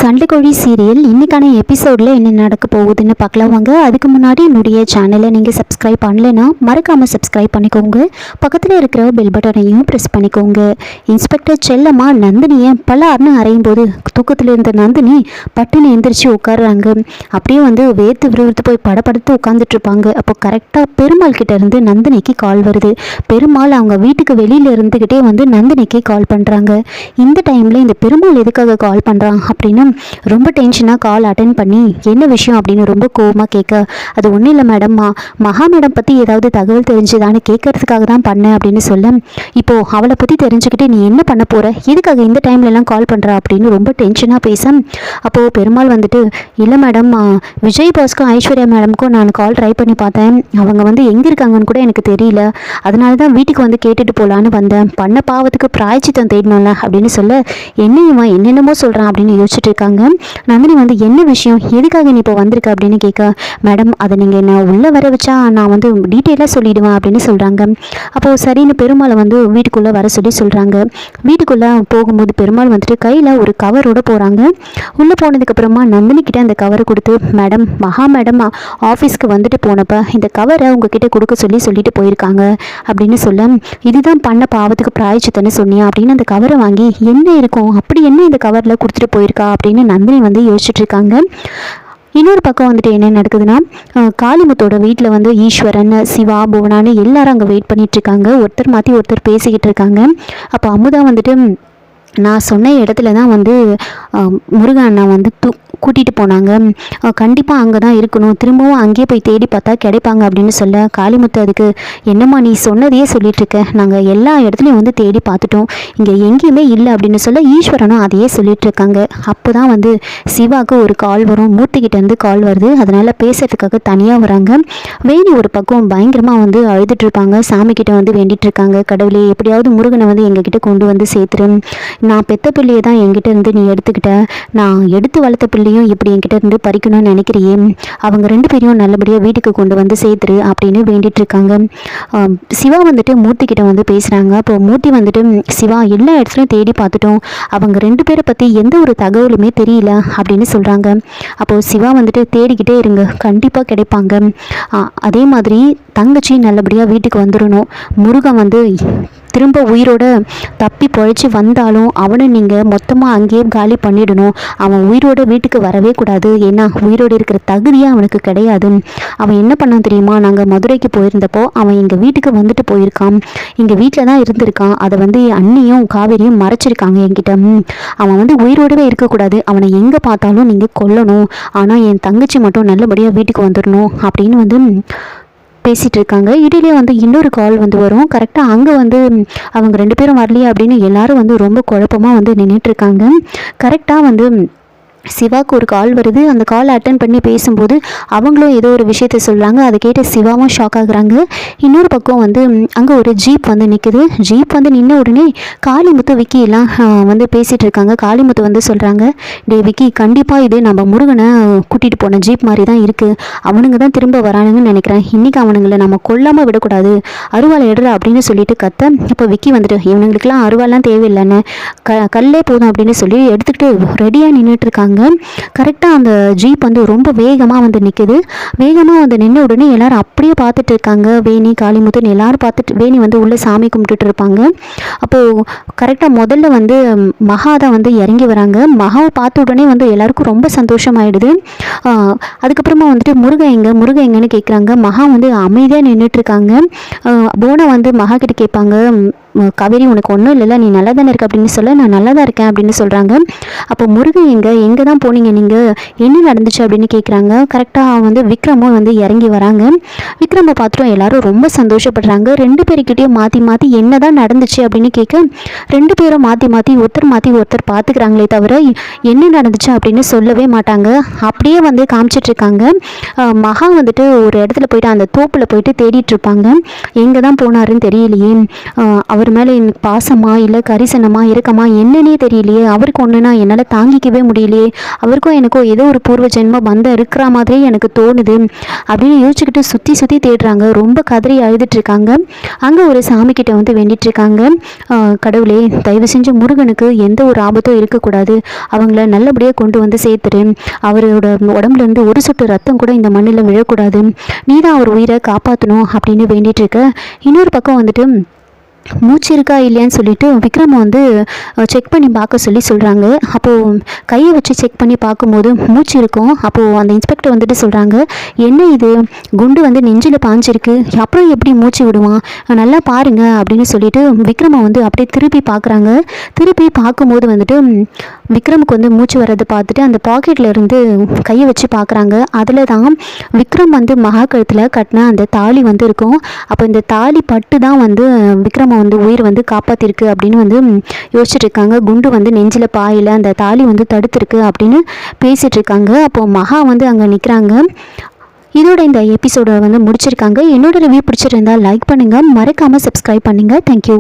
சண்டைக்கோழி serial இன்றைக்கான எபிசோடில் என்ன நடக்க போகுதுன்னு பார்க்கலாம் வாங்க. அதுக்கு முன்னாடி என்னுடைய சேனலை நீங்கள் சப்ஸ்கிரைப் பண்ணலைன்னா மறக்காமல் சப்ஸ்கிரைப் பண்ணிக்கோங்க. பக்கத்தில் இருக்கிற பெல் பட்டனையும் ப்ரெஸ் பண்ணிக்கோங்க. இன்ஸ்பெக்டர் செல்லம்மா நந்தினியை பலார்னு அறையும் போது தூக்கத்தில் இருந்த நந்தினி பட்டுன்னு எந்திரிச்சு உட்காடுறாங்க. அப்படியே வேர்த்து விறுவிறுத்து போய் படப்படுத்து உட்காந்துட்ருப்பாங்க. அப்போ கரெக்டாக பெருமாள் கிட்ட இருந்து நந்தினிக்கு கால் வருது. பெருமாள் அவங்க வீட்டுக்கு வெளியில் இருந்துக்கிட்டே நந்தினிக்கு கால் பண்ணுறாங்க. இந்த டைமில் இந்த பெருமாள் எதுக்காக கால் பண்ணுறான் அப்படின்னு ரொம்ப டென்ஷனாக கால் அட்டென்ட் பண்ணி என்ன விஷயம் அப்படின்னு ரொம்ப கோவமாக கேட்க, அது ஒன்றும் இல்லை மேடம், மகா மேடம் பற்றி ஏதாவது தகவல் தெரிஞ்சுதான்னு கேட்கறதுக்காக தான் பண்ணேன் அப்படின்னு சொல்ல, இப்போது அவளை பற்றி தெரிஞ்சுக்கிட்டு நீ என்ன பண்ண போகிற, எதுக்காக இந்த டைம்லலாம் கால் பண்ணுறா அப்படின்னு ரொம்ப டென்ஷனாக பேச, அப்போது பெருமாள் இல்லை மேடம், விஜய் பாஸ்க்கும் ஐஸ்வர்யா மேடமுக்கும் நான் கால் ட்ரை பண்ணி பார்த்தேன், அவங்க எங்கே இருக்காங்கன்னு கூட எனக்கு தெரியல, அதனால தான் வீட்டுக்கு கேட்டுட்டு போகலான்னு வந்தேன், பண்ண பாவத்துக்கு பிராய்ச்சித்தம் தேடணும்ல அப்படின்னு சொல்ல, என்னென்னமோ சொல்கிறான் அப்படின்னு யோசிச்சுட்டு இருக்காங்க. நந்தினி என்ன விஷயம், எதுக்காக நீ இப்போ வந்திருக்க அப்படின்னு கேட்க, மேடம் அதை நீங்கள் என்ன உள்ளே வர வச்சா நான் டீட்டெயிலாக சொல்லிவிடுவேன் அப்படின்னு சொல்கிறாங்க. அப்போது சரின்னு பெருமாளை வீட்டுக்குள்ளே வர சொல்லி சொல்கிறாங்க. வீட்டுக்குள்ளே போகும்போது பெருமாள் கையில் ஒரு கவரோடு போகிறாங்க. உள்ளே போனதுக்கப்புறமா நந்தினி கிட்ட அந்த கவரை கொடுத்து, மேடம், மகா மேடம் ஆஃபீஸ்க்கு வந்துட்டு போனப்போ இந்த கவரை உங்ககிட்ட கொடுக்க சொல்லிட்டு போயிருக்காங்க அப்படின்னு சொல்ல, இதுதான் பண்ண பாவத்துக்கு பிராய்ச்சித்தன்னு சொன்னியா அப்படின்னு அந்த கவரை வாங்கி என்ன இருக்கும், அப்படி என்ன இந்த கவரில் கொடுத்துட்டு போயிருக்கா அப்படின்னு நந்தினி யோசிச்சுட்டு இருக்காங்க. இன்னொரு பக்கம் என்ன நடக்குதுன்னா, காளிமுத்தோட வீட்டில் ஈஸ்வரன், சிவா, புவனான்னு எல்லாரும் அங்கே வெயிட் பண்ணிட்டு இருக்காங்க. ஒருத்தர் மாற்றி ஒருத்தர் பேசிக்கிட்டு இருக்காங்க. அப்போ அமுதா நான் சொன்ன இடத்துல தான் முருகன் அண்ணா கூட்டிகிட்டு போனாங்க, கண்டிப்பாக அங்கே தான் இருக்கணும், திரும்பவும் அங்கேயே போய் தேடி பார்த்தா கிடைப்பாங்க அப்படின்னு சொல்ல, காளிமுத்து அதுக்கு என்னம்மா நீ சொன்னதையே சொல்லிகிட்ருக்க, நாங்கள் எல்லா இடத்துலையும் தேடி பார்த்துட்டோம், இங்கே எங்கேயுமே இல்லை அப்படின்னு சொல்ல, ஈஸ்வரனும் அதையே சொல்லிகிட்ருக்காங்க. அப்போ தான் சிவாவுக்கு ஒரு கால் வரும், மூர்த்திக்கிட்டேருந்து கால் வருது, அதனால் பேசுறதுக்காக தனியாக வராங்க. வேணி ஒரு பக்கம் பயங்கரமாக அழுதுட்ருப்பாங்க, சாமிக்கிட்ட வேண்டிகிட்ருக்காங்க, கடவுளே எப்படியாவது முருகனை எங்ககிட்ட கொண்டு சேர்த்துரு, நான் பெத்த பிள்ளையை தான் என்கிட்ட இருந்து நீ எடுத்துக்கிட்ட, நான் எடுத்து வளர்த்த பிள்ளையும் இப்படி என்கிட்ட இருந்து பறிக்கணும்னு நினைக்கிறியே, அவங்க ரெண்டு பேரையும் நல்லபடியாக வீட்டுக்கு கொண்டு சேர்த்துரு அப்படின்னு வேண்டிட்டு இருக்காங்க. சிவா மூர்த்தி கிட்ட பேசுகிறாங்க. அப்போ மூர்த்தி சிவா எல்லா இடத்துலையும் தேடி பார்த்துட்டோம், அவங்க ரெண்டு பேரை பற்றி எந்த ஒரு தகவலுமே தெரியல அப்படின்னு சொல்கிறாங்க. அப்போது சிவா தேடிக்கிட்டே இருங்க, கண்டிப்பாக கிடைப்பாங்க, அதே மாதிரி தங்கச்சி நல்லபடியாக வீட்டுக்கு வந்துடணும், முருகன் திரும்ப உயிரோட தப்பி பொழைச்சி வந்தாலும் அவனை நீங்கள் மொத்தமாக அங்கேயே காலி பண்ணிடணும், அவன் உயிரோட வீட்டுக்கு வரவே கூடாது, ஏன்னா உயிரோடு இருக்கிற தகுதியே அவனுக்கு கிடையாது. அவன் என்ன பண்ணான் தெரியுமா, நாங்கள் மதுரைக்கு போயிருந்தப்போ அவன் எங்கள் வீட்டுக்கு போயிருக்கான், எங்கள் வீட்டில் தான் இருந்திருக்கான், அதை அண்ணியும் காவேரியும் மறைச்சிருக்காங்க என்கிட்ட, அவன் உயிரோடவே இருக்கக்கூடாது, அவனை எங்கே பார்த்தாலும் நீங்கள் கொல்லணும், ஆனால் என் தங்கச்சி மட்டும் நல்லபடியாக வீட்டுக்கு வந்துடணும் அப்படின்னு பேசிகிட்டு இருக்காங்க. இடையிலே இன்னொரு கால் வரும். கரெக்டாக அங்கே அவங்க ரெண்டு பேரும் வரலையே அப்படின்னு எல்லாரும் ரொம்ப குழப்பமாக நின்றுட்டுருக்காங்க. கரெக்டாக சிவாவுக்கு ஒரு கால் வருது. அந்த கால் அட்டன் பண்ணி பேசும்போது அவங்களும் ஏதோ ஒரு விஷயத்த சொல்கிறாங்க. அதை கேட்டு சிவாவும் ஷாக் ஆகுறாங்க. இன்னொரு பக்கம் அங்கே ஒரு ஜீப் நிற்குது. ஜீப் நின்ன உடனே காளிமுத்து விக்கி எல்லாம் பேசிகிட்டு இருக்காங்க. காளிமுத்து சொல்கிறாங்க, டே விக்கி, கண்டிப்பாக இது நம்ம முருகனை கூட்டிகிட்டு போன ஜீப் மாதிரி தான் இருக்குது, அவனுங்க தான் திரும்ப வரானுங்கன்னு நினைக்கிறேன், இன்றைக்கி அவனுங்களை நம்ம கொல்லாமல் விடக்கூடாது, அருவாளை எடுற அப்படின்னு சொல்லிட்டு கத்த. இப்போ விக்கி இவனுங்களுக்கெல்லாம் அருவாலாம் தேவையில்லைன்னு கல்லே போதும் அப்படின்னு சொல்லி எடுத்துக்கிட்டு ரெடியாக நின்றுட்டுருக்காங்க. கரெக்டாக அந்த ஜீப் ரொம்ப வேகமாக நிற்குது. வேகமாக நின்ன உடனே எல்லாரும் அப்படியே பார்த்துட்டு இருக்காங்க. வேணி, காளிமுத்துன்னு எல்லாரும் பார்த்துட்டு, வேணி உள்ள சாமி கும்பிட்டுட்டு இருப்பாங்க. அப்போது கரெக்டாக முதல்ல மகா தான் இறங்கி வராங்க. மகாவை பார்த்த உடனே எல்லாருக்கும் ரொம்ப சந்தோஷமாயிடுது. அதுக்கப்புறமா முருகன் எங்கன்னு கேட்குறாங்க. மகா அமைதியாக நின்றுட்டுருக்காங்க. போனா மகா கிட்ட கேட்பாங்க, காவேரி உனக்கு ஒன்றும் இல்லைல்ல, நீ நல்லா தானே இருக்க அப்படின்னு சொல்ல, நான் நல்லா தான் இருக்கேன் அப்படின்னு சொல்கிறாங்க. அப்போ முருகன் எங்கே தான் போனீங்க நீங்கள், என்ன நடந்துச்சு அப்படின்னு கேட்குறாங்க. கரெக்டாக விக்ரமும் இறங்கி வராங்க. விக்ரமை பார்த்துட்டோம் எல்லாரும் ரொம்ப சந்தோஷப்படுறாங்க. ரெண்டு பேருக்கிட்டேயும் மாற்றி என்ன தான் நடந்துச்சு அப்படின்னு கேட்க, ரெண்டு பேரும் மாற்றி ஒருத்தர் பார்த்துக்கிறாங்களே தவிர என்ன நடந்துச்சு அப்படின்னு சொல்லவே மாட்டாங்க. அப்படியே காமிச்சிட்ருக்காங்க. மகா ஒரு இடத்துல போயிட்டு அந்த தோப்பில் போயிட்டு தேடிட்டு இருப்பாங்க. எங்கே தான் போனாருன்னு தெரியலையே, அவர் அவர் மேலே எனக்கு பாசமா இல்லை கரிசனமா இருக்கமா என்னன்னே தெரியலையே, அவருக்கு ஒன்றுனா என்னால் தாங்கிக்கவே முடியலையே, அவருக்கும் எனக்கும் ஏதோ ஒரு பூர்வ ஜென்ம பந்தம் இருக்கிற மாதிரியே எனக்கு தோணுது அப்படின்னு யோசிச்சுக்கிட்டு சுற்றி சுற்றி தேடுறாங்க. ரொம்ப கதறி அழுதுட்ருக்காங்க. அங்கே ஒரு சாமிக்கிட்ட வந்து வேண்டிகிட்ருக்காங்க, கடவுளே தயவு செஞ்சு முருகனுக்கு எந்த ஒரு ஆபத்தும் இருக்கக்கூடாது, அவங்கள நல்லபடியாக கொண்டு வந்து சேர்த்துரு, அவரோட உடம்புலேருந்து ஒரு சொட்டு ரத்தம் கூட இந்த மண்ணில் விழக்கூடாது, நீ தான் அவர் உயிரை காப்பாற்றணும் அப்படின்னு வேண்டிகிட்டு இருக்க. இன்னொரு பக்கம் வந்துட்டு மூச்சு இருக்கா இல்லையான்னு சொல்லிட்டு விக்ரமை வந்து செக் பண்ணி பார்க்க சொல்கிறாங்க. அப்போது கையை வச்சு செக் பண்ணி பார்க்கும்போது மூச்சு இருக்கும். அப்போது அந்த இன்ஸ்பெக்டர் வந்துட்டு சொல்கிறாங்க, என்ன இது குண்டு வந்து நெஞ்சில் பாஞ்சிருக்கு, அப்புறம் எப்படி மூச்சு விடுவான், நல்லா பாருங்க அப்படின்னு சொல்லிட்டு விக்ரமை வந்து அப்படியே திருப்பி பார்க்குறாங்க. திருப்பி பார்க்கும்போது வந்துட்டு விக்ரமுக்கு வந்து மூச்சு வர்றதை பார்த்துட்டு அந்த பாக்கெட்டில் இருந்து கையை வச்சு பார்க்குறாங்க. அதில் தான் விக்ரம் வந்து மகா கழுத்தில் கட்டின அந்த தாலி வந்து இருக்கும். அப்போ இந்த தாலி பட்டு தான் வந்து விக்ரம் வந்து உயிர் வந்து காப்பாற்றிருக்கு அப்படின்னு வந்து யோசிச்சுட்டு இருக்காங்க. குண்டு வந்து நெஞ்சில் பாயில் அந்த தாலி வந்து தடுத்துருக்கு அப்படின்னு பேசிகிட்டு இருக்காங்க. அப்போது மகா வந்து அங்கே நிற்கிறாங்க. இதோட இந்த எபிசோடை வந்து முடிச்சிருக்காங்க. என்னோட ரிவ்யூ பிடிச்சிருந்தால் லைக் பண்ணுங்கள், மறக்காமல் சப்ஸ்கிரைப் பண்ணுங்கள். தேங்க்யூ.